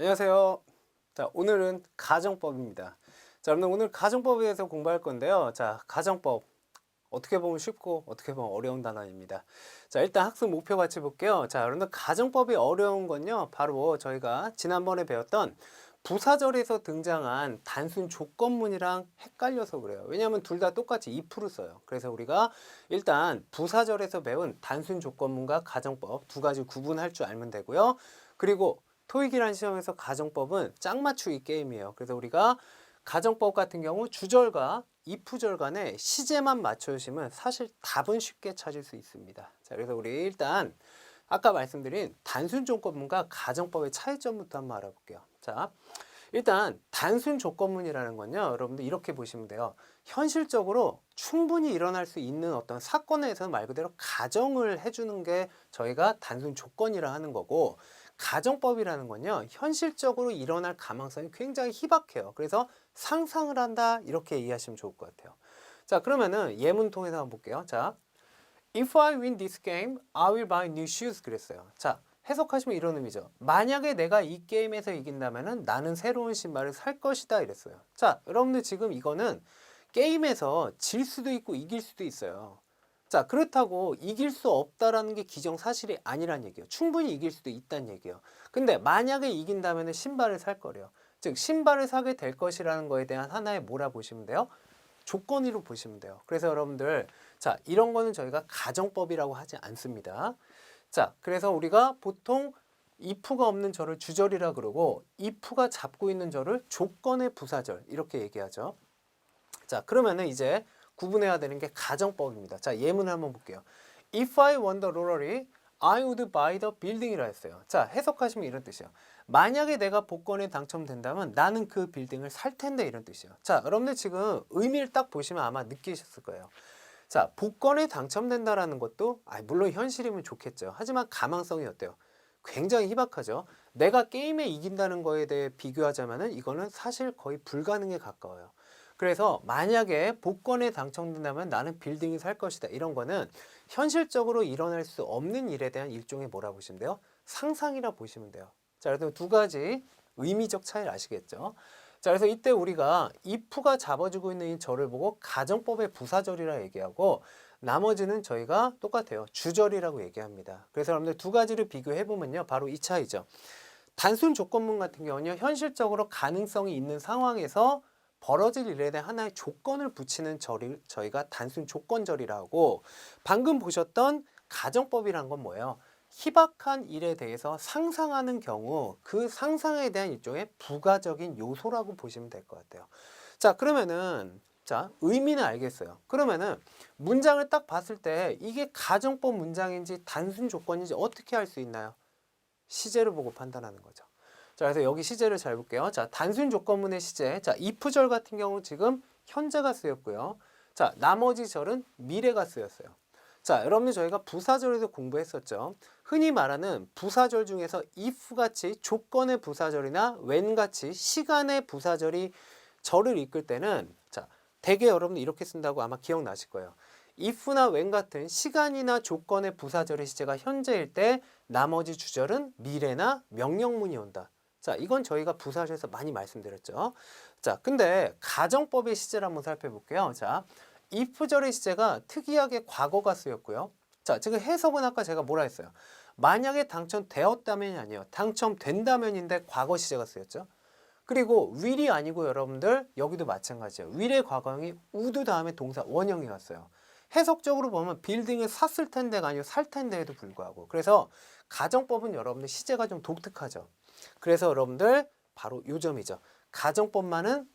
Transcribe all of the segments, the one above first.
안녕하세요. 자, 오늘은 가정법입니다. 자, 여러분 오늘 가정법에 대해서 공부할 건데요. 자, 가정법. 어떻게 보면 쉽고 어떻게 보면 어려운 단어입니다. 자, 일단 학습 목표 같이 볼게요. 자, 여러분들 가정법이 어려운 건요. 바로 저희가 지난번에 배웠던 부사절에서 등장한 단순 조건문이랑 헷갈려서 그래요. 왜냐하면 둘 다 똑같이 if를 써요. 그래서 우리가 일단 부사절에서 배운 단순 조건문과 가정법 두 가지 구분할 줄 알면 되고요. 그리고 토익이라는 시험에서 가정법은 짝 맞추기 게임이에요. 그래서 우리가 가정법 같은 경우 주절과 if절 간에 시제만 맞춰주시면 사실 답은 쉽게 찾을 수 있습니다. 자, 그래서 우리 일단 아까 말씀드린 단순 조건문과 가정법의 차이점부터 한번 알아볼게요. 자, 일단 단순 조건문이라는 건요, 여러분들 이렇게 보시면 돼요. 현실적으로 충분히 일어날 수 있는 어떤 사건에서 말 그대로 가정을 해주는 게 저희가 단순 조건이라 하는 거고, 가정법이라는 건요, 현실적으로 일어날 가능성이 굉장히 희박해요. 그래서 상상을 한다, 이렇게 이해하시면 좋을 것 같아요. 자, 그러면은 예문 통해서 한번 볼게요. 자, If I win this game, I will buy new shoes. 그랬어요. 자, 해석하시면 이런 의미죠. 만약에 내가 이 게임에서 이긴다면은 나는 새로운 신발을 살 것이다. 이랬어요. 자, 여러분들 지금 이거는 게임에서 질 수도 있고 이길 수도 있어요. 자, 그렇다고 이길 수 없다라는 게 기정사실이 아니란 얘기예요. 충분히 이길 수도 있다는 얘기예요. 근데 만약에 이긴다면은 신발을 살 거래요. 즉, 신발을 사게 될 것이라는 거에 대한 하나의 뭐라 보시면 돼요? 조건으로 보시면 돼요. 그래서 여러분들, 자, 이런 거는 저희가 가정법이라고 하지 않습니다. 자, 그래서 우리가 보통 if가 없는 절을 주절이라 그러고 if가 잡고 있는 절을 조건의 부사절 이렇게 얘기하죠. 자, 그러면은 이제 구분해야 되는 게 가정법입니다. 자, 예문을 한번 볼게요. If I won the lottery, I would buy the building이라 했어요. 자, 해석하시면 이런 뜻이에요. 만약에 내가 복권에 당첨된다면 나는 그 빌딩을 살 텐데 이런 뜻이에요. 자, 여러분들 지금 의미를 딱 보시면 아마 느끼셨을 거예요. 자, 복권에 당첨된다라는 것도 물론 현실이면 좋겠죠. 하지만 가망성이 어때요? 굉장히 희박하죠. 내가 게임에 이긴다는 거에 대해 비교하자면은 이거는 사실 거의 불가능에 가까워요. 그래서 만약에 복권에 당첨된다면 나는 빌딩을 살 것이다. 이런 거는 현실적으로 일어날 수 없는 일에 대한 일종의 뭐라 보시면 돼요? 상상이라 보시면 돼요. 자, 그래서 두 가지 의미적 차이를 아시겠죠? 자, 그래서 이때 우리가 if가 잡아주고 있는 이 절을 보고 가정법의 부사절이라 얘기하고 나머지는 저희가 똑같아요. 주절이라고 얘기합니다. 그래서 여러분들 두 가지를 비교해보면요. 바로 이 차이죠. 단순 조건문 같은 경우는요. 현실적으로 가능성이 있는 상황에서 벌어질 일에 대한 하나의 조건을 붙이는 절을 저희가 단순 조건절이라 하고 방금 보셨던 가정법이란 건 뭐예요? 희박한 일에 대해서 상상하는 경우 그 상상에 대한 일종의 부가적인 요소라고 보시면 될 것 같아요. 자, 그러면은 자, 의미는 알겠어요. 그러면은 문장을 딱 봤을 때 이게 가정법 문장인지 단순 조건인지 어떻게 알 수 있나요? 시제를 보고 판단하는 거죠. 자, 그래서 여기 시제를 잘 볼게요. 자, 단순 조건문의 시제. 자, if절 같은 경우 지금 현재가 쓰였고요. 자, 나머지 절은 미래가 쓰였어요. 자, 여러분들 저희가 부사절에서 공부했었죠. 흔히 말하는 부사절 중에서 if 같이 조건의 부사절이나 when 같이 시간의 부사절이 절을 이끌 때는 자, 대개 여러분들 이렇게 쓴다고 아마 기억나실 거예요. if나 when 같은 시간이나 조건의 부사절의 시제가 현재일 때 나머지 주절은 미래나 명령문이 온다. 자, 이건 저희가 부사절에서 많이 말씀드렸죠. 자, 근데 가정법의 시제를 한번 살펴볼게요. 자, if절의 시제가 특이하게 과거가 쓰였고요. 자, 지금 해석은 아까 제가 뭐라 했어요? 만약에 당첨되었다면이 아니에요. 당첨된다면인데 과거 시제가 쓰였죠. 그리고 will이 아니고 여러분들 여기도 마찬가지예요. will의 과거형이 would 다음에 동사 원형이 왔어요. 해석적으로 보면 빌딩을 샀을 텐데가 아니고 살 텐데에도 불구하고 그래서 가정법은 여러분들 시제가 좀 독특하죠. 그래서 여러분들 바로 요 점이죠. 가정법은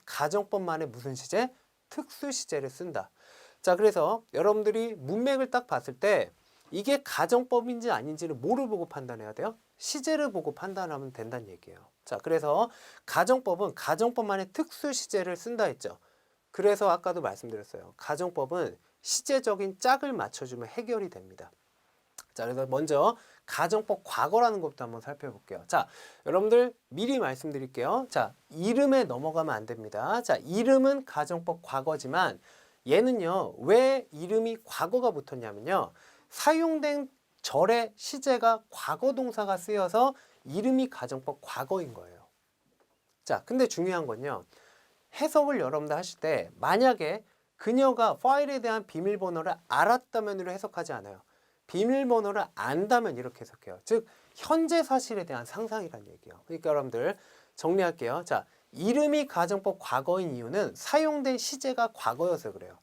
가정법만의 무슨 시제? 특수 시제를 쓴다. 자, 그래서 여러분들이 문맥을 딱 봤을 때 이게 가정법인지 아닌지를 뭐를 보고 판단해야 돼요? 시제를 보고 판단하면 된다는 얘기예요. 자, 그래서 가정법은 가정법만의 특수 시제를 쓴다 했죠. 그래서 아까도 말씀드렸어요. 가정법은 시제적인 짝을 맞춰주면 해결이 됩니다. 자, 그래서 먼저 가정법 과거라는 것부터 한번 살펴볼게요. 자, 여러분들 미리 말씀드릴게요. 자, 이름에 넘어가면 안 됩니다. 자, 이름은 가정법 과거지만 얘는요, 왜 이름이 과거가 붙었냐면요, 사용된 절의 시제가 과거 동사가 쓰여서 이름이 가정법 과거인 거예요. 자, 근데 중요한 건요. 해석을 여러분들 하실 때 만약에 그녀가 파일에 대한 비밀번호를 알았다면으로 해석하지 않아요. 비밀번호를 안다면 이렇게 해석해요. 즉 현재 사실에 대한 상상이란 얘기예요. 그러니까 여러분들 정리할게요. 자, 이름이 가정법 과거인 이유는 사용된 시제가 과거여서 그래요.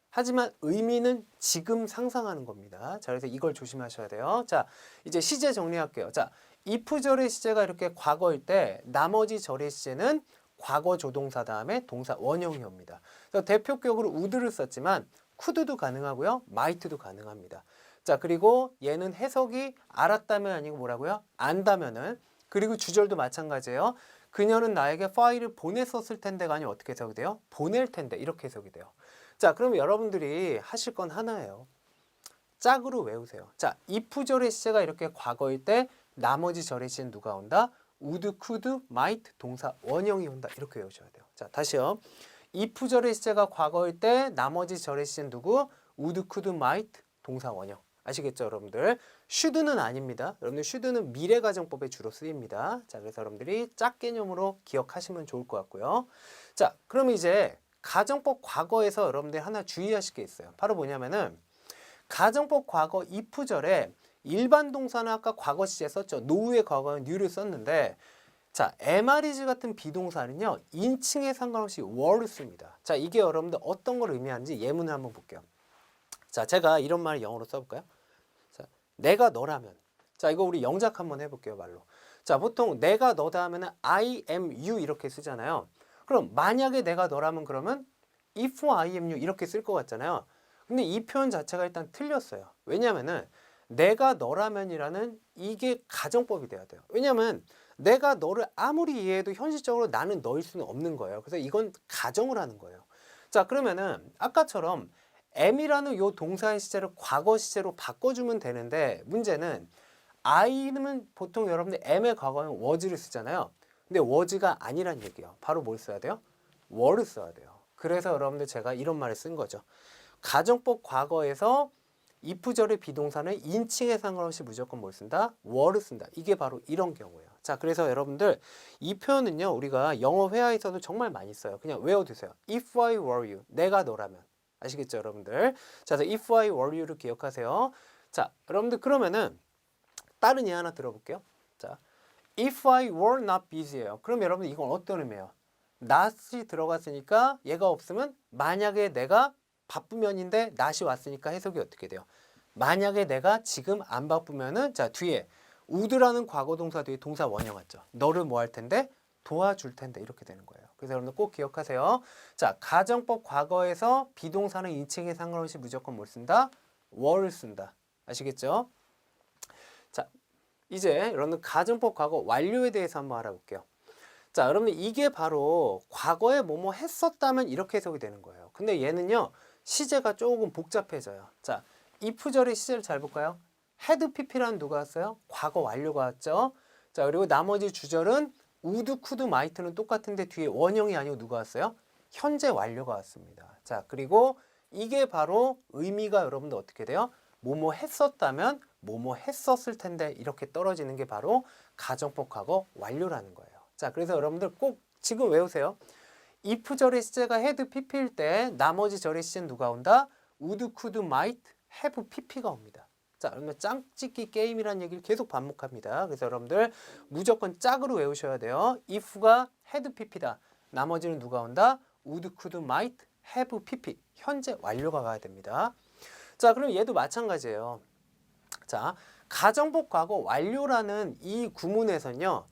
하지만 의미는 지금 상상하는 겁니다. 자, 그래서 이걸 조심하셔야 돼요. 자, 이제 시제 정리할게요. 자, if 절의 시제가 이렇게 과거일 때 나머지 절의 시제는 과거 조동사 다음에 동사 원형이 옵니다. 그래서 대표격으로 would를 썼지만 could도 가능하고요. might도 가능합니다. 자, 그리고 얘는 해석이 알았다면 아니고 뭐라고요? 안다면은. 그리고 주절도 마찬가지예요. 그녀는 나에게 파일을 보냈었을 텐데가 아니면 어떻게 해석이 돼요? 보낼 텐데 이렇게 해석이 돼요. 자, 그럼 여러분들이 하실 건 하나예요. 짝으로 외우세요. 자, if 절의 시제가 이렇게 과거일 때 나머지 절의 시제는 누가 온다? would, could, might 동사 원형이 온다. 이렇게 외우셔야 돼요. 자, 다시요. if 절의 시제가 과거일 때 나머지 절의 시제는 누구? would, could, might 동사 원형. 아시겠죠, 여러분들? should는 아닙니다. 여러분들 should는 미래 가정법에 주로 쓰입니다. 자, 그래서 여러분들이 짝 개념으로 기억하시면 좋을 것 같고요. 자, 그럼 이제 가정법 과거에서 여러분들 하나 주의하실 게 있어요. 바로 뭐냐면은 가정법 과거 if 절에 일반 동사는 아까 과거 시제 썼죠. 노후의 과거는 new를 썼는데 자, MR이즈 같은 비동사는요. 인칭에 상관없이 were를 씁니다. 자, 이게 여러분들 어떤 걸 의미하는지 예문을 한번 볼게요. 자, 제가 이런 말을 영어로 써볼까요? 자, 내가 너라면. 자, 이거 우리 영작 한번 해볼게요, 말로. 자, 보통 내가 너다 하면은 I am you 이렇게 쓰잖아요. 그럼 만약에 내가 너라면 그러면 if I am you 이렇게 쓸 것 같잖아요. 근데 이 표현 자체가 일단 틀렸어요. 왜냐면은 내가 너라면이라는 이게 가정법이 돼야 돼요. 왜냐면 내가 너를 아무리 이해해도 현실적으로 나는 너일 수는 없는 거예요. 그래서 이건 가정을 하는 거예요. 자, 그러면은 아까처럼 am이라는 요 동사의 시제를 과거 시제로 바꿔주면 되는데 문제는 I는 보통 여러분들 am의 과거는 was를 쓰잖아요. 근데 was가 아니란 얘기예요. 바로 뭘 써야 돼요? were를 써야 돼요. 그래서 여러분들 제가 이런 말을 쓴 거죠. 가정법 과거에서 if절의 비동사는 인칭에 상관없이 무조건 뭘 쓴다? were를 쓴다. 이게 바로 이런 경우예요. 자, 그래서 여러분들 이 표현은요. 우리가 영어 회화에서도 정말 많이 써요. 그냥 외워두세요. If I were you. 내가 너라면. 아시겠죠, 여러분들? 자, 그래서 if I were you를 기억하세요. 자, 여러분들 그러면은 다른 예 하나 들어볼게요. 자, if I were not busy예요. 그럼 여러분 이건 어떤 의미예요? not이 들어갔으니까 얘가 없으면 만약에 내가 바쁘면인데 not이 왔으니까 해석이 어떻게 돼요? 만약에 내가 지금 안 바쁘면은 자 뒤에 would라는 과거 동사 뒤에 동사 원형 왔죠. 너를 뭐 할 텐데? 도와줄 텐데 이렇게 되는 거예요. 그래서 여러분들 꼭 기억하세요. 자, 가정법 과거에서 비동사는 인칭에 상관없이 무조건 뭘 쓴다? were를 쓴다. 아시겠죠? 자, 이제 여러분들 가정법 과거 완료에 대해서 한번 알아볼게요. 자, 여러분들 이게 바로 과거에 뭐뭐 했었다면 이렇게 해석이 되는 거예요. 근데 얘는요. 시제가 조금 복잡해져요. 자, if절의 시제를 잘 볼까요? had pp라는 누가 왔어요? 과거 완료가 왔죠. 자, 그리고 나머지 주절은 would, could, might는 똑같은데 뒤에 원형이 아니고 누가 왔어요? 현재 완료가 왔습니다. 자, 그리고 이게 바로 의미가 여러분들 어떻게 돼요? 뭐뭐 했었다면 뭐뭐 했었을 텐데 이렇게 떨어지는 게 바로 가정법 과거 완료라는 거예요. 자, 그래서 여러분들 꼭 지금 외우세요. if절의 시제가 had pp일 때 나머지 절의 시제는 누가 온다? would, could, might, have pp가 옵니다. 자, 그러면 짱찍기 게임이라는 얘기를 계속 반복합니다. 그래서 여러분들 무조건 짝으로 외우셔야 돼요. if가 had pp다. 나머지는 누가 온다? would, could, might, have pp. 현재 완료가 가야 됩니다. 자, 그럼 얘도 마찬가지예요. 자, 가정법 과거 완료라는 이 구문에서는요.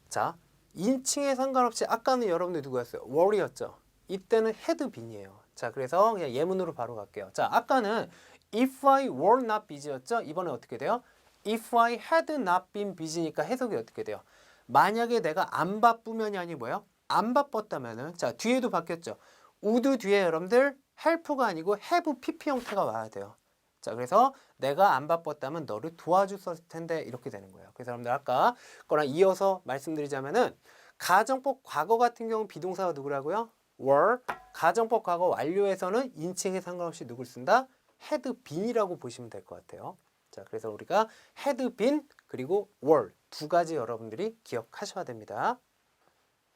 자, 인칭에 상관없이 아까는 여러분들 누구였어요? were였죠. 이때는 had been이에요. 자, 그래서 그냥 예문으로 바로 갈게요. 자, 아까는 if I were not busy였죠. 이번에 어떻게 돼요? if I had not been busy니까 해석이 어떻게 돼요? 만약에 내가 안 바쁘면이 아니 뭐예요? 안 바빴다면은 자, 뒤에도 바뀌었죠. would 뒤에 여러분들 help가 아니고 have pp 형태가 와야 돼요. 자, 그래서 내가 안 바빴다면 너를 도와줬을 텐데 이렇게 되는 거예요. 그래서 여러분들 아까 거랑 이어서 말씀드리자면은 가정법 과거 같은 경우 비동사가 누구라고요? were. 가정법 과거 완료에서는 인칭에 상관없이 누굴 쓴다? had been이라고 보시면 될 것 같아요. 자, 그래서 우리가 had been 그리고 were 두 가지 여러분들이 기억하셔야 됩니다.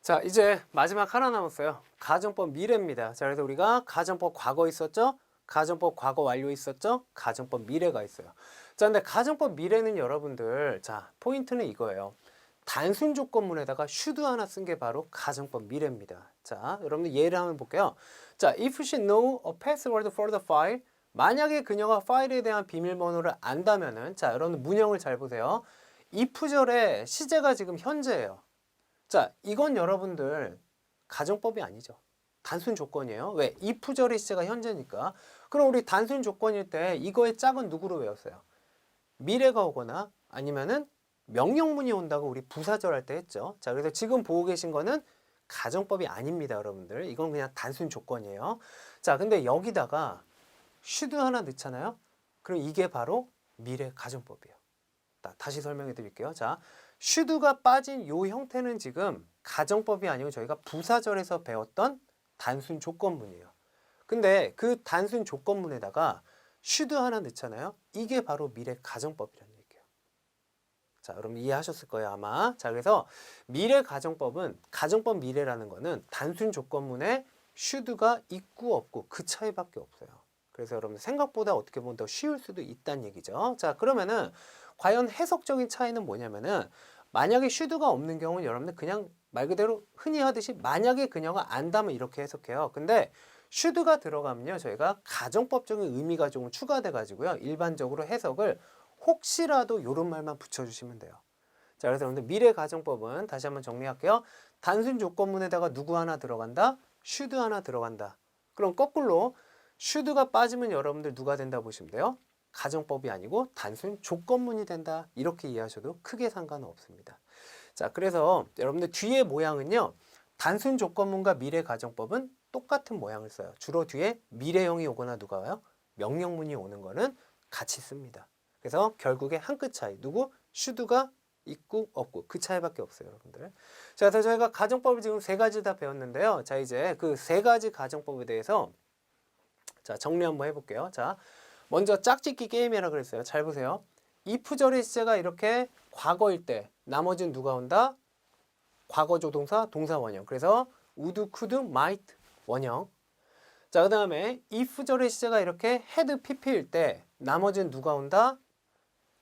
자, 이제 마지막 하나 남았어요. 가정법 미래입니다. 자, 그래서 우리가 가정법 과거 있었죠? 가정법 과거 완료 있었죠? 가정법 미래가 있어요. 자, 근데 가정법 미래는 여러분들, 자, 포인트는 이거예요. 단순 조건문에다가 should 하나 쓴 게 바로 가정법 미래입니다. 자, 여러분들 예를 한번 볼게요. 자, if she know a password for the file, 만약에 그녀가 파일에 대한 비밀번호를 안다면은, 자, 여러분들 문형을 잘 보세요. if절의 시제가 지금 현재예요. 자, 이건 여러분들 가정법이 아니죠. 단순 조건이에요. 왜? if절의 시제가 현재니까. 그럼 우리 단순 조건일 때 이거의 짝은 누구로 외웠어요? 미래가 오거나 아니면은 명령문이 온다고 우리 부사절 할 때 했죠. 자, 그래서 지금 보고 계신 거는 가정법이 아닙니다, 여러분들. 이건 그냥 단순 조건이에요. 자, 근데 여기다가 should 하나 넣잖아요. 그럼 이게 바로 미래 가정법이에요. 다시 설명해 드릴게요. 자, should가 빠진 요 형태는 지금 가정법이 아니고 저희가 부사절에서 배웠던 단순 조건문이에요. 근데 그 단순 조건문에다가 should 하나 넣잖아요. 이게 바로 미래 가정법이라는 얘기예요. 자, 여러분 이해하셨을 거예요, 아마. 자, 그래서 미래 가정법은 가정법 미래라는 거는 단순 조건문에 should가 있고 없고 그 차이밖에 없어요. 그래서 여러분 생각보다 어떻게 보면 더 쉬울 수도 있다는 얘기죠. 자, 그러면은 과연 해석적인 차이는 뭐냐면은 만약에 should가 없는 경우는 여러분들 그냥 말 그대로 흔히 하듯이 만약에 그녀가 안다면 이렇게 해석해요. 근데 should가 들어가면요, 저희가 가정법적인 의미가 조금 추가돼 가지고요, 일반적으로 해석을 혹시라도 이런 말만 붙여주시면 돼요. 자, 그래서 여러분들 미래 가정법은 다시 한번 정리할게요. 단순 조건문에다가 누구 하나 들어간다, should 하나 들어간다. 그럼 거꾸로 should가 빠지면 여러분들 누가 된다 보시면 돼요. 가정법이 아니고 단순 조건문이 된다. 이렇게 이해하셔도 크게 상관은 없습니다. 자, 그래서 여러분들 뒤에 모양은요, 단순 조건문과 미래 가정법은 똑같은 모양을 써요. 주로 뒤에 미래형이 오거나 누가 와요? 명령문이 오는 거는 같이 씁니다. 그래서 결국에 한 끗 차이. 누구? should가 있고 없고 그 차이밖에 없어요, 여러분들. 자, 그래서 저희가 가정법을 지금 세 가지 다 배웠는데요. 자, 이제 그 세 가지 가정법에 대해서 자, 정리 한번 해볼게요. 자, 먼저 짝짓기 게임이라 그랬어요. 잘 보세요. if절의 시제가 이렇게 과거일 때 나머지는 누가 온다? 과거 조동사, 동사 원형. 그래서 would, could, might 원형. 자, 그 다음에 if절의 시제가 이렇게 had, pp일 때 나머지는 누가 온다?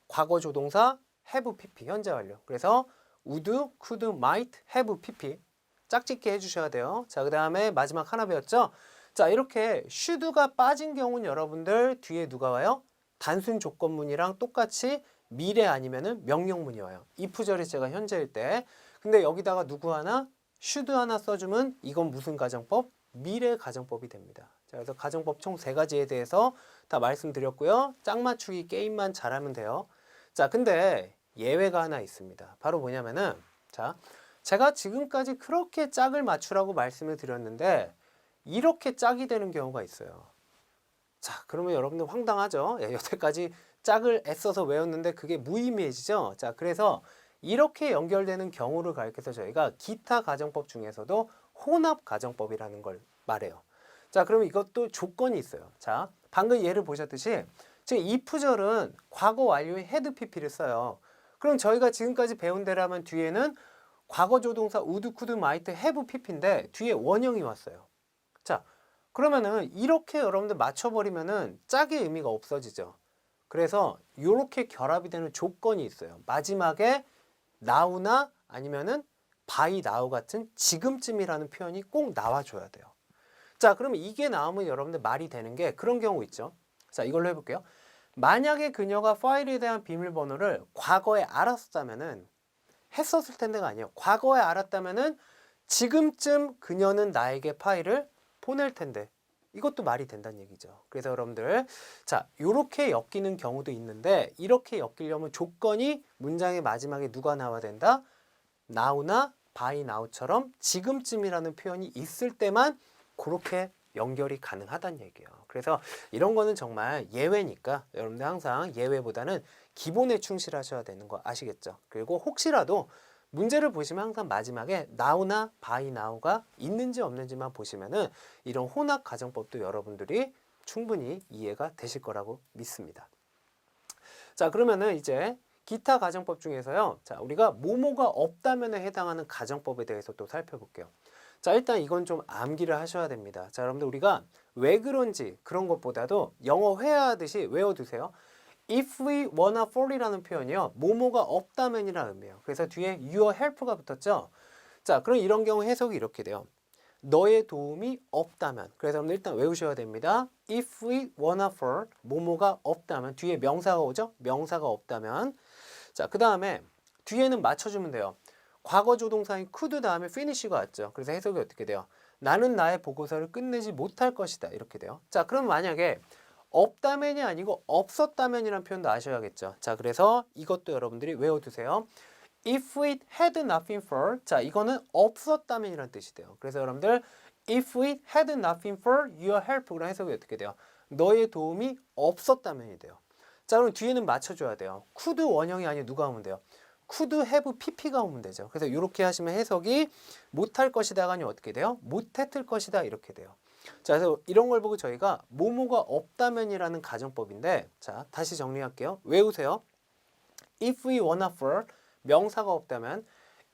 과거 조동사, have, pp 현재 완료. 그래서 would, could, might, have, pp 짝짓기 해주셔야 돼요. 자, 그 다음에 마지막 하나 배웠죠? 자, 이렇게 should가 빠진 경우는 여러분들 뒤에 누가 와요? 단순 조건문이랑 똑같이 미래 아니면은 명령문이 와요. if절의 시제가 현재일 때. 근데 여기다가 누구 하나? should 하나 써주면 이건 무슨 가정법? 미래 가정법이 됩니다. 자, 그래서 가정법 총 세 가지에 대해서 다 말씀드렸고요. 짝 맞추기 게임만 잘하면 돼요. 자, 근데 예외가 하나 있습니다. 바로 뭐냐면은, 자, 제가 지금까지 그렇게 짝을 맞추라고 말씀을 드렸는데 이렇게 짝이 되는 경우가 있어요. 자, 그러면 여러분들 황당하죠? 예, 여태까지 짝을 애써서 외웠는데 그게 무의미해지죠? 자, 그래서 이렇게 연결되는 경우를 가리켜서 저희가 기타 가정법 중에서도 혼합 가정법이라는 걸 말해요. 자, 그럼 이것도 조건이 있어요. 자, 방금 예를 보셨듯이 지금 if절은 과거 완료의 had pp를 써요. 그럼 저희가 지금까지 배운 대로라면 뒤에는 과거 조동사 would, could, might, have pp인데 뒤에 원형이 왔어요. 자, 그러면은 이렇게 여러분들 맞춰버리면은 짝의 의미가 없어지죠. 그래서 이렇게 결합이 되는 조건이 있어요. 마지막에 now나 아니면은 by now 같은 지금쯤이라는 표현이 꼭 나와줘야 돼요. 자, 그러면 이게 나오면 여러분들 말이 되는 게 그런 경우 있죠. 자, 이걸로 해볼게요. 만약에 그녀가 파일에 대한 비밀번호를 과거에 알았다면은 했었을 텐데가 아니에요. 과거에 알았다면은 지금쯤 그녀는 나에게 파일을 보낼 텐데 이것도 말이 된다는 얘기죠. 그래서 여러분들 자, 요렇게 엮이는 경우도 있는데 이렇게 엮이려면 조건이 문장의 마지막에 누가 나와야 된다? now나 by now처럼 지금쯤이라는 표현이 있을 때만 그렇게 연결이 가능하다는 얘기예요. 그래서 이런 거는 정말 예외니까 여러분들 항상 예외보다는 기본에 충실하셔야 되는 거 아시겠죠? 그리고 혹시라도 문제를 보시면 항상 마지막에 now나 by now가 있는지 없는지만 보시면은 이런 혼합 가정법도 여러분들이 충분히 이해가 되실 거라고 믿습니다. 자, 그러면은 이제 기타 가정법 중에서요. 자, 우리가 뭐뭐가 없다면에 해당하는 가정법에 대해서 또 살펴볼게요. 자, 일단 이건 좀 암기를 하셔야 됩니다. 자, 여러분들 우리가 왜 그런지 그런 것보다도 영어 회화하듯이 외워두세요. If we wanna fall이라는 표현이요. 뭐뭐가 없다면이라는 의미예요. 그래서 뒤에 your help가 붙었죠. 자, 그럼 이런 경우 해석이 이렇게 돼요. 너의 도움이 없다면. 그래서 여러분들 일단 외우셔야 됩니다. If we wanna fall, 뭐뭐가 없다면. 뒤에 명사가 오죠? 명사가 없다면. 자, 그 다음에 뒤에는 맞춰주면 돼요. 과거 조동사인 could 다음에 finish가 왔죠. 그래서 해석이 어떻게 돼요? 나는 나의 보고서를 끝내지 못할 것이다. 이렇게 돼요. 자, 그럼 만약에 없다면이 아니고 없었다면이라는 표현도 아셔야겠죠. 자, 그래서 이것도 여러분들이 외워두세요. If it had not been for, 자, 이거는 없었다면이라는 뜻이 돼요. 그래서 여러분들 If it had not been for your help, 그런 해석이 어떻게 돼요? 너의 도움이 없었다면이 돼요. 자, 그럼 뒤에는 맞춰줘야 돼요. could 원형이 아니고 누가 오면 돼요? could have pp가 오면 되죠. 그래서 이렇게 하시면 해석이 못할 것이다가 아니면 어떻게 돼요? 못했을 것이다 이렇게 돼요. 자, 그래서 이런 걸 보고 저희가 뭐뭐가 없다면이라는 가정법인데, 자, 다시 정리할게요. 외우세요. If we wanna for, 명사가 없다면,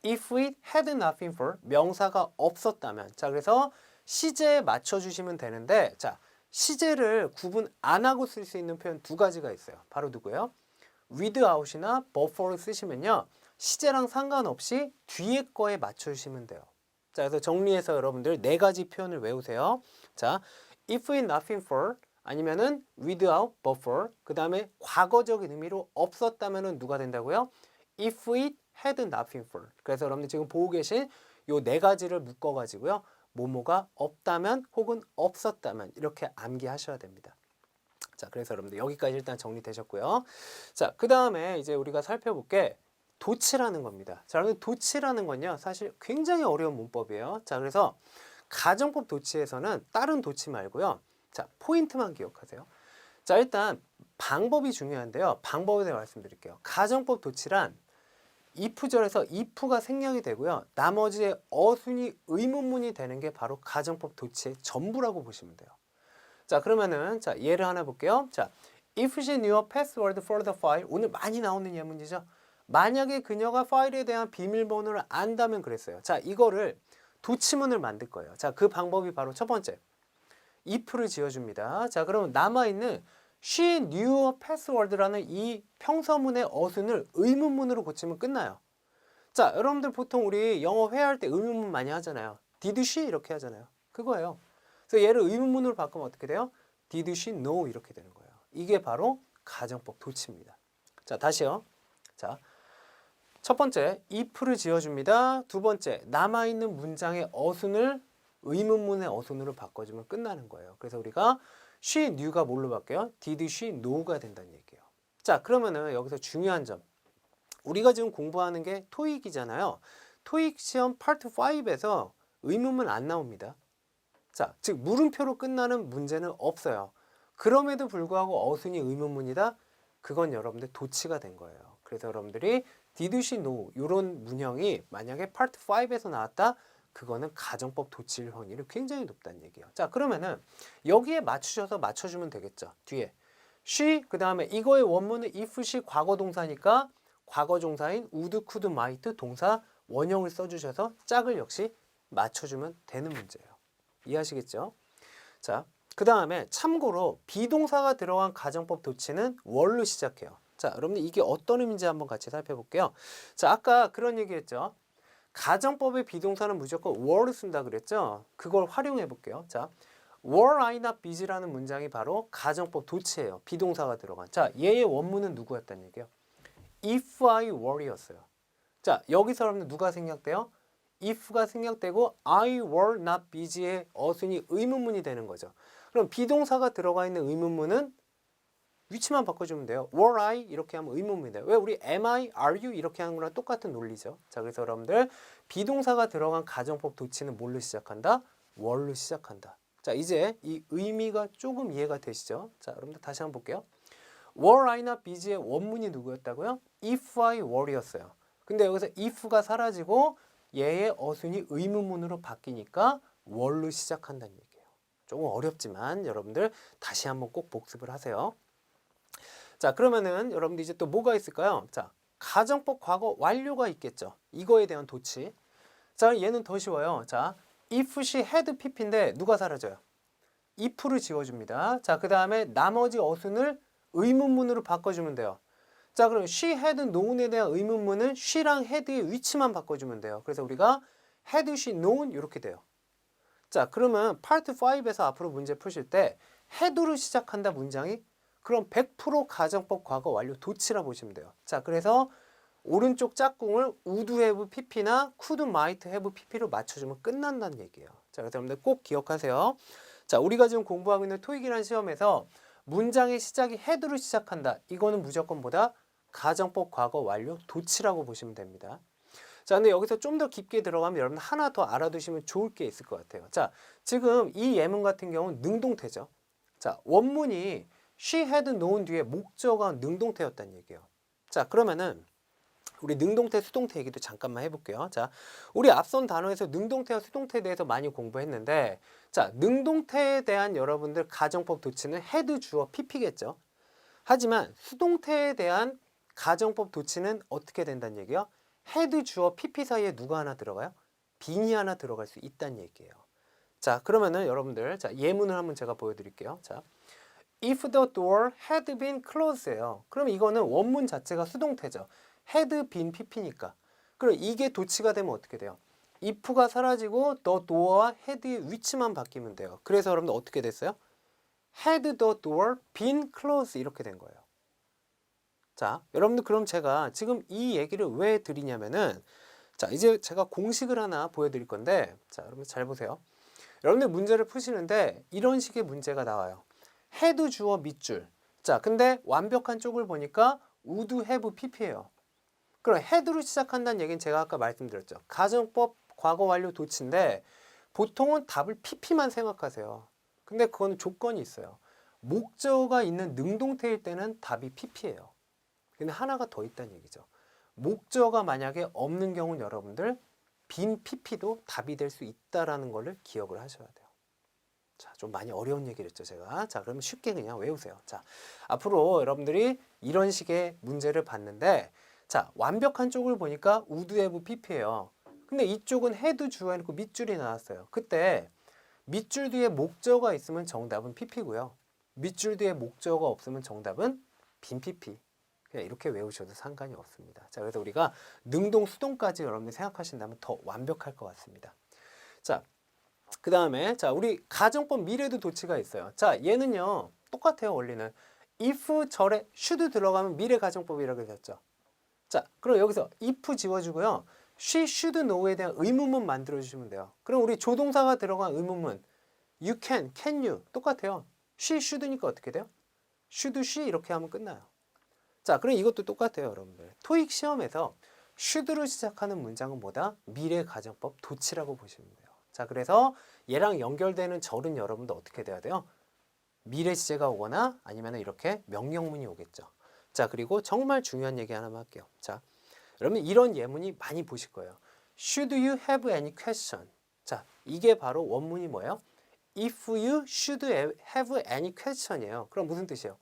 if we had not been for, 명사가 없었다면. 자, 그래서 시제에 맞춰주시면 되는데, 자, 시제를 구분 안 하고 쓸 수 있는 표현 두 가지가 있어요. 바로 누구예요? without이나 but for를 쓰시면요. 시제랑 상관없이 뒤에 거에 맞춰주시면 돼요. 자, 그래서 정리해서 여러분들 네 가지 표현을 외우세요. 자, if it not been for, 아니면은 without, but for, 그 다음에 과거적인 의미로 없었다면은 누가 된다고요? if it had not been for. 그래서 여러분들 지금 보고 계신 요 네 가지를 묶어가지고요. 뭐뭐가 없다면 혹은 없었다면 이렇게 암기하셔야 됩니다. 자, 그래서 여러분들 여기까지 일단 정리되셨고요. 자, 그 다음에 이제 우리가 살펴볼 게 도치라는 겁니다. 자, 여러분 도치라는 건요, 사실 굉장히 어려운 문법이에요. 자, 그래서 가정법 도치에서는 다른 도치 말고요. 자, 포인트만 기억하세요. 자, 일단 방법이 중요한데요. 방법에 대해 말씀드릴게요. 가정법 도치란 if절에서 if가 생략이 되고요. 나머지의 어순이 의문문이 되는 게 바로 가정법 도치의 전부라고 보시면 돼요. 자, 그러면은 자, 예를 하나 볼게요. 자, if she knew a password for the file, 오늘 많이 나오는 예문이죠. 만약에 그녀가 파일에 대한 비밀번호를 안다면 그랬어요. 자, 이거를 도치문을 만들 거예요. 자, 그 방법이 바로 첫 번째. if를 지어줍니다. 자, 그러면 남아있는 she knew a password라는 이 평서문의 어순을 의문문으로 고치면 끝나요. 자, 여러분들 보통 우리 영어 회화할 때 의문문 많이 하잖아요. Did she? 이렇게 하잖아요. 그거예요. 그래서 얘를 의문문으로 바꾸면 어떻게 돼요? Did she know? 이렇게 되는 거예요. 이게 바로 가정법 도치입니다. 자, 다시요. 자, 첫 번째, if를 지어줍니다. 두 번째, 남아있는 문장의 어순을 의문문의 어순으로 바꿔주면 끝나는 거예요. 그래서 우리가 she knew가 뭘로 바뀌어요? Did she know가 된다는 얘기예요. 자, 그러면은 여기서 중요한 점. 우리가 지금 공부하는 게 토익이잖아요. 토익 시험 파트 5에서 의문문 안 나옵니다. 자, 즉 물음표로 끝나는 문제는 없어요. 그럼에도 불구하고 어순이 의문문이다? 그건 여러분들 도치가 된 거예요. 그래서 여러분들이 Did she know? 이런 문형이 만약에 파트 5에서 나왔다? 그거는 가정법 도치일 확률이 굉장히 높다는 얘기예요. 자, 그러면은 여기에 맞추셔서 맞춰주면 되겠죠. 뒤에 she, 그 다음에 이거의 원문은 if she 과거 동사니까 과거 종사인 would, could, might 동사 원형을 써주셔서 짝을 역시 맞춰주면 되는 문제예요. 이해하시겠죠? 자, 그 다음에 참고로 비동사가 들어간 가정법 도치는 월로 시작해요. 자, 여러분들 이게 어떤 의미인지 한번 같이 살펴볼게요. 자, 아까 그런 얘기했죠. 가정법의 비동사는 무조건 were를 쓴다 그랬죠. 그걸 활용해 볼게요. 자, were I not busy라는 문장이 바로 가정법 도치예요. 비동사가 들어간. 자, 얘의 원문은 누구였다는 얘기예요? if I were였어요. 자, 여기서 여러분들 누가 생략돼요? if가 생략되고 I were not busy의 어순이 의문문이 되는 거죠. 그럼 비동사가 들어가 있는 의문문은 위치만 바꿔주면 돼요. were I 이렇게 하면 의문문이 돼요. 왜 우리 am I, are you 이렇게 하는 거랑 똑같은 논리죠. 자, 그래서 여러분들 비동사가 들어간 가정법 도치는 뭘로 시작한다? were로 시작한다. 자, 이제 이 의미가 조금 이해가 되시죠? 자, 여러분들 다시 한번 볼게요. were I not busy의 원문이 누구였다고요? if I were였어요. 근데 여기서 if가 사라지고 얘의 어순이 의문문으로 바뀌니까 were로 시작한다는 얘기예요. 조금 어렵지만 여러분들 다시 한번 꼭 복습을 하세요. 자, 그러면은 여러분들 이제 또 뭐가 있을까요? 자, 가정법 과거 완료가 있겠죠. 이거에 대한 도치. 자, 얘는 더 쉬워요. 자, if she had pp인데 누가 사라져요? if를 지워줍니다. 자, 그 다음에 나머지 어순을 의문문으로 바꿔주면 돼요. 자, 그럼 she had known에 대한 의문문은 she랑 had의 위치만 바꿔주면 돼요. 그래서 우리가 had she known 이렇게 돼요. 자, 그러면 파트 5에서 앞으로 문제 푸실 때 had로 시작한다 문장이 그럼 100% 가정법 과거 완료 도치라 보시면 돼요. 자, 그래서 오른쪽 짝꿍을 would have pp나 could might have pp로 맞춰주면 끝난다는 얘기예요. 자, 그래서 여러분들 꼭 기억하세요. 자, 우리가 지금 공부하고 있는 토익이라는 시험에서 문장의 시작이 had로 시작한다. 이거는 무조건 뭐다? 가정법 과거 완료 도치라고 보시면 됩니다. 자, 근데 여기서 좀 더 깊게 들어가면 여러분 하나 더 알아두시면 좋을 게 있을 것 같아요. 자, 지금 이 예문 같은 경우는 능동태죠. 자, 원문이 she had known 뒤에 목적어가 능동태였다는 얘기예요. 자, 그러면은 우리 능동태, 수동태 얘기도 잠깐만 해볼게요. 자, 우리 앞선 단어에서 능동태와 수동태에 대해서 많이 공부했는데, 자, 능동태에 대한 여러분들 가정법 도치는 had 주어 pp겠죠. 하지만 수동태에 대한 가정법 도치는 어떻게 된다는 얘기예요? had 주어 pp 사이에 누가 하나 들어가요? 빈이 하나 들어갈 수 있다는 얘기예요. 자, 그러면은 여러분들, 자, 예문을 한번 제가 보여드릴게요. 자, if the door had been closed예요. 그럼 이거는 원문 자체가 수동태죠. had been pp니까. 그럼 이게 도치가 되면 어떻게 돼요? if가 사라지고 the door와 had의 위치만 바뀌면 돼요. 그래서 여러분들 어떻게 됐어요? had the door been closed 이렇게 된 거예요. 자, 여러분들 그럼 제가 지금 이 얘기를 왜 드리냐면은 자, 이제 제가 공식을 하나 보여드릴 건데 자, 여러분 잘 보세요. 여러분들 문제를 푸시는데 이런 식의 문제가 나와요. had 주어 밑줄. 자, 근데 완벽한 쪽을 보니까 would have pp예요. 그럼 had로 시작한다는 얘기는 제가 아까 말씀드렸죠. 가정법 과거 완료 도치인데 보통은 답을 pp만 생각하세요. 근데 그건 조건이 있어요. 목적어가 있는 능동태일 때는 답이 pp예요. 근데 하나가 더 있다는 얘기죠. 목적어가 만약에 없는 경우는 여러분들 빈 pp도 답이 될 수 있다라는 거를 기억을 하셔야 돼요. 자, 좀 많이 어려운 얘기를 했죠, 제가. 자, 그러면 쉽게 그냥 외우세요. 자, 앞으로 여러분들이 이런 식의 문제를 봤는데 자, 완벽한 쪽을 보니까 would have pp예요. 근데 이쪽은 had 주어 해놓고 밑줄이 나왔어요. 그때 밑줄 뒤에 목적어가 있으면 정답은 pp고요. 밑줄 뒤에 목적어가 없으면 정답은 빈 pp. 그냥 이렇게 외우셔도 상관이 없습니다. 자, 그래서 우리가 능동, 수동까지 여러분들 생각하신다면 더 완벽할 것 같습니다. 자, 그 다음에 자, 우리 가정법 미래도 도치가 있어요. 자, 얘는요 똑같아요. 원리는 if 절에 should 들어가면 미래 가정법이라고 했었죠. 자, 그럼 여기서 if 지워주고요. she should know에 대한 의문문 만들어주시면 돼요. 그럼 우리 조동사가 들어간 의문문 you can you 똑같아요. she should니까 어떻게 돼요? should she 이렇게 하면 끝나요. 자, 그럼 이것도 똑같아요, 여러분들. 토익 시험에서 should로 시작하는 문장은 뭐다? 미래 가정법 도치라고 보시면 돼요. 자, 그래서 얘랑 연결되는 절은 여러분도 어떻게 돼야 돼요? 미래 시제가 오거나 아니면 이렇게 명령문이 오겠죠. 자, 그리고 정말 중요한 얘기 하나만 할게요. 자, 여러분 이런 예문이 많이 보실 거예요. Should you have any question? 자, 이게 바로 원문이 뭐예요? If you should have any question이에요. 그럼 무슨 뜻이에요?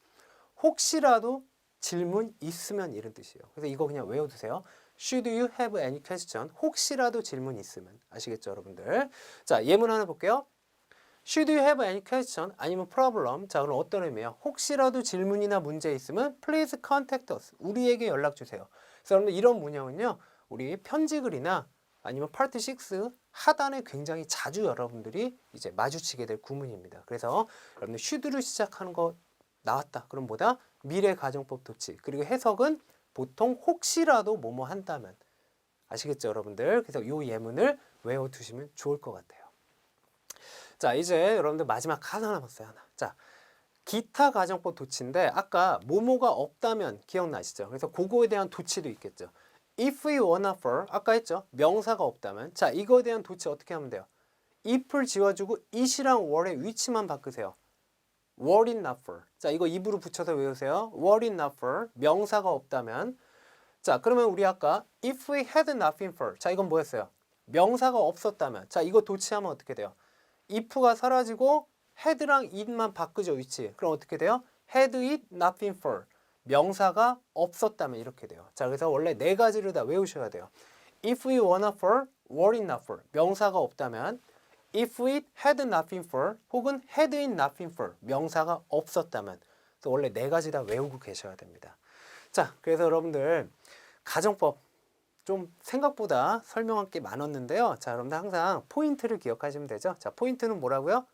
혹시라도 질문 있으면 이런 뜻이에요. 그래서 이거 그냥 외워두세요. Should you have any question? 혹시라도 질문 있으면. 아시겠죠, 여러분들? 자, 예문 하나 볼게요. Should you have any question? 아니면 problem. 자, 그럼 어떤 의미예요? 혹시라도 질문이나 문제 있으면 please contact us. 우리에게 연락 주세요. 그래서 여러분들 이런 문형은요. 우리 편지글이나 아니면 파트 6 하단에 굉장히 자주 여러분들이 이제 마주치게 될 구문입니다. 그래서 여러분들 should로 시작하는 거 나왔다. 그럼 뭐다? 미래 가정법 도치. 그리고 해석은 보통 혹시라도 뭐뭐 한다면. 아시겠죠, 여러분들? 그래서 이 예문을 외워두시면 좋을 것 같아요. 자, 이제 여러분들 마지막 하나 남았어요. 하나. 자, 기타 가정법 도치인데 아까 뭐뭐가 없다면 기억나시죠? 그래서 그거에 대한 도치도 있겠죠. If you wanna for 아까 했죠? 명사가 없다면 자, 이거에 대한 도치 어떻게 하면 돼요? if를 지워주고 it이랑 were의 위치만 바꾸세요. were it not for. 자, 이거 입으로 붙여서 외우세요. were it not for. 명사가 없다면. 자, 그러면 우리 아까 if we had not been for. 자, 이건 뭐였어요? 명사가 없었다면. 자, 이거 도치하면 어떻게 돼요? if가 사라지고 had랑 it만 바꾸죠, 위치. 그럼 어떻게 돼요? had it not been for. 명사가 없었다면 이렇게 돼요. 자, 그래서 원래 네 가지를 다 외우셔야 돼요. If we weren't for, were it not for. 명사가 없다면 if it had nothing for 혹은 had it nothing for. 명사가 없었다면. 그래서 원래 네 가지 다 외우고 계셔야 됩니다. 자, 그래서 여러분들 가정법 좀 생각보다 설명할 게 많았는데요. 자, 여러분들 항상 포인트를 기억하시면 되죠. 자, 포인트는 뭐라고요?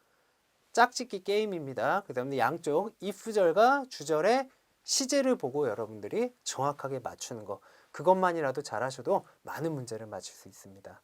짝짓기 게임입니다. 그 다음에 양쪽 if절과 주절의 시제를 보고 여러분들이 정확하게 맞추는 거. 그것만이라도 잘하셔도 많은 문제를 맞출 수 있습니다.